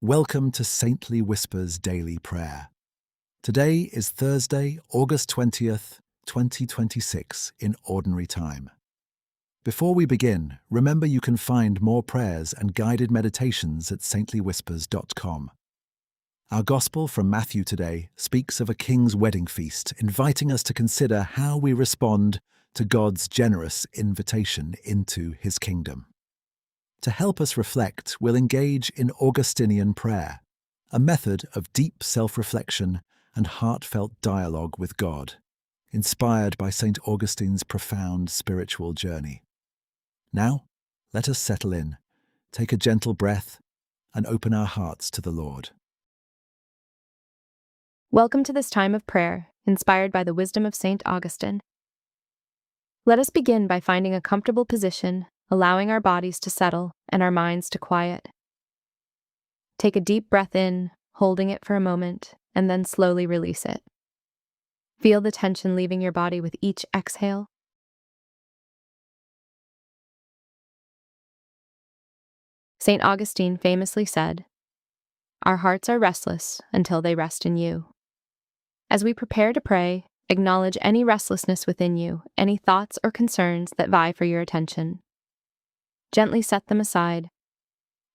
Welcome to Saintly Whispers Daily Prayer. Today is Thursday, August 20th, 2026, in Ordinary Time. Before we begin, remember you can find more prayers and guided meditations at saintlywhispers.com. Our Gospel from Matthew today speaks of a king's wedding feast, inviting us to consider how we respond to God's generous invitation into his kingdom. To help us reflect, we'll engage in Augustinian Prayer, a method of deep self-reflection and heartfelt dialogue with God, inspired by St. Augustine's profound spiritual journey. Now, let us settle in, take a gentle breath, and open our hearts to the Lord. Welcome to this time of prayer, inspired by the wisdom of St. Augustine. Let us begin by finding a comfortable position, allowing our bodies to settle and our minds to quiet. Take a deep breath in, holding it for a moment, and then slowly release it. Feel the tension leaving your body with each exhale. St. Augustine famously said, "Our hearts are restless until they rest in you." As we prepare to pray, acknowledge any restlessness within you, any thoughts or concerns that vie for your attention. Gently set them aside,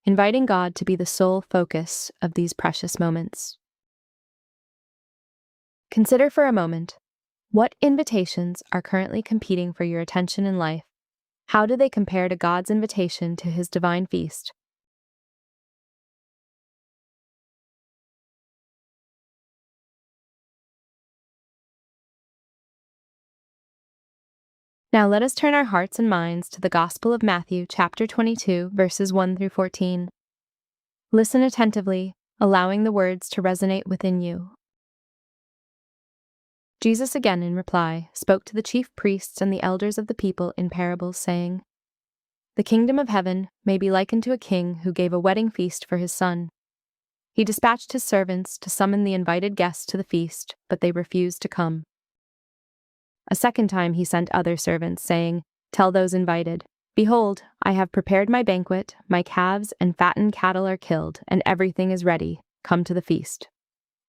inviting God to be the sole focus of these precious moments. Consider for a moment, what invitations are currently competing for your attention in life? How do they compare to God's invitation to his divine feast? Now let us turn our hearts and minds to the Gospel of Matthew, chapter 22, verses 1 through 14. Listen attentively, allowing the words to resonate within you. Jesus again, in reply, spoke to the chief priests and the elders of the people in parables, saying, "The kingdom of heaven may be likened to a king who gave a wedding feast for his son. He dispatched his servants to summon the invited guests to the feast, but they refused to come. A second time he sent other servants, saying, 'Tell those invited, behold, I have prepared my banquet, my calves and fattened cattle are killed, and everything is ready. Come to the feast.'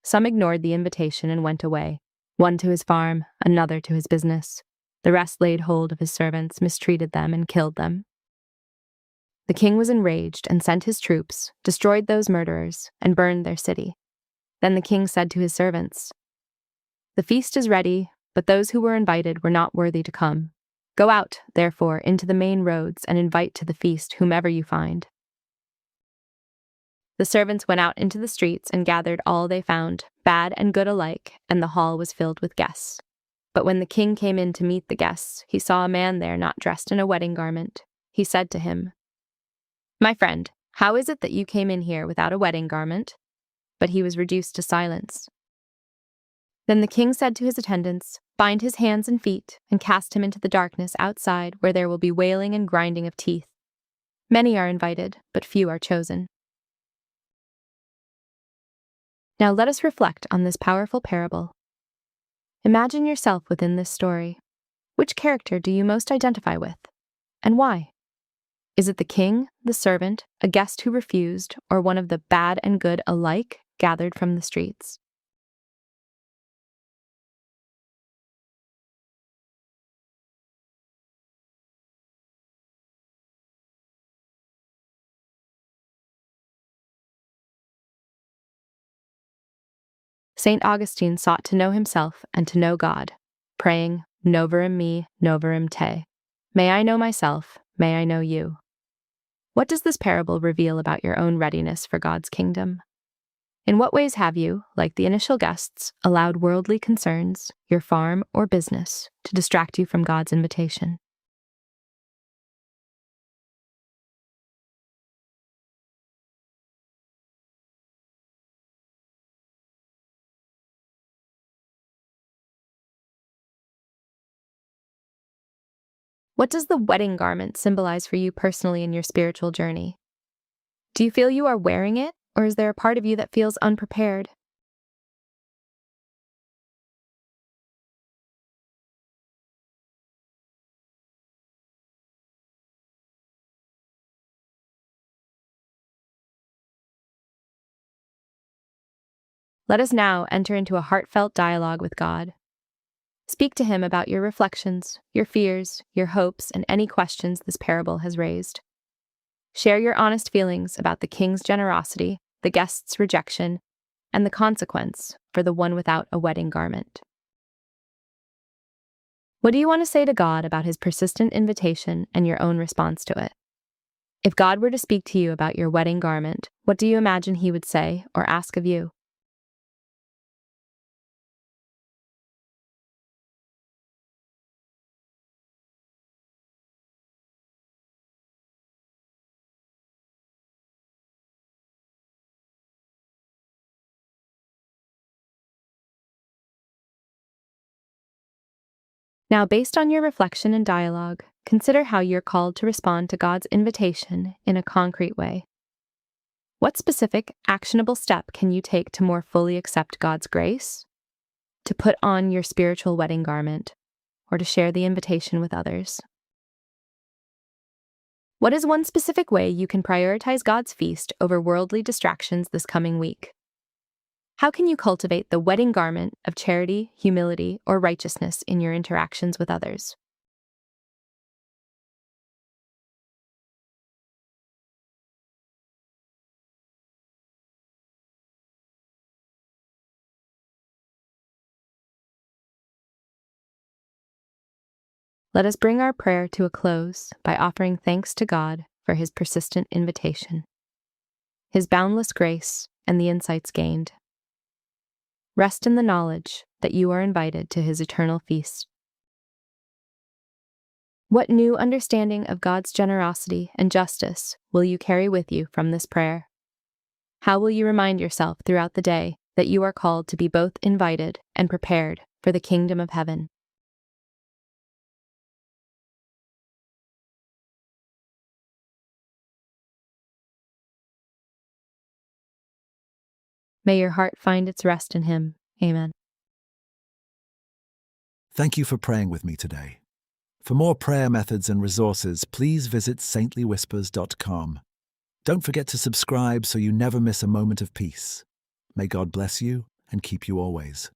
Some ignored the invitation and went away, one to his farm, another to his business. The rest laid hold of his servants, mistreated them, and killed them. The king was enraged and sent his troops, destroyed those murderers, and burned their city. Then the king said to his servants, 'The feast is ready, but those who were invited were not worthy to come. Go out, therefore, into the main roads and invite to the feast whomever you find.' The servants went out into the streets and gathered all they found, bad and good alike, and the hall was filled with guests. But when the king came in to meet the guests, he saw a man there not dressed in a wedding garment. He said to him, 'My friend, how is it that you came in here without a wedding garment?' But he was reduced to silence. Then the king said to his attendants, 'Bind his hands and feet, and cast him into the darkness outside, where there will be wailing and grinding of teeth. Many are invited, but few are chosen.'" Now let us reflect on this powerful parable. Imagine yourself within this story. Which character do you most identify with, and why? Is it the king, the servant, a guest who refused, or one of the bad and good alike gathered from the streets? St. Augustine sought to know himself and to know God, praying, "Noverim me, noverim te." May I know myself, may I know you. What does this parable reveal about your own readiness for God's kingdom? In what ways have you, like the initial guests, allowed worldly concerns, your farm or business, to distract you from God's invitation? What does the wedding garment symbolize for you personally in your spiritual journey? Do you feel you are wearing it, or is there a part of you that feels unprepared? Let us now enter into a heartfelt dialogue with God. Speak to him about your reflections, your fears, your hopes, and any questions this parable has raised. Share your honest feelings about the king's generosity, the guest's rejection, and the consequence for the one without a wedding garment. What do you want to say to God about his persistent invitation and your own response to it? If God were to speak to you about your wedding garment, what do you imagine he would say or ask of you? Now, based on your reflection and dialogue, consider how you're called to respond to God's invitation in a concrete way. What specific, actionable step can you take to more fully accept God's grace, to put on your spiritual wedding garment, or to share the invitation with others? What is one specific way you can prioritize God's feast over worldly distractions this coming week? How can you cultivate the wedding garment of charity, humility, or righteousness in your interactions with others? Let us bring our prayer to a close by offering thanks to God for his persistent invitation, his boundless grace, and the insights gained. Rest in the knowledge that you are invited to his eternal feast. What new understanding of God's generosity and justice will you carry with you from this prayer? How will you remind yourself throughout the day that you are called to be both invited and prepared for the kingdom of heaven? May your heart find its rest in him. Amen. Thank you for praying with me today. For more prayer methods and resources, please visit saintlywhispers.com. Don't forget to subscribe so you never miss a moment of peace. May God bless you and keep you always.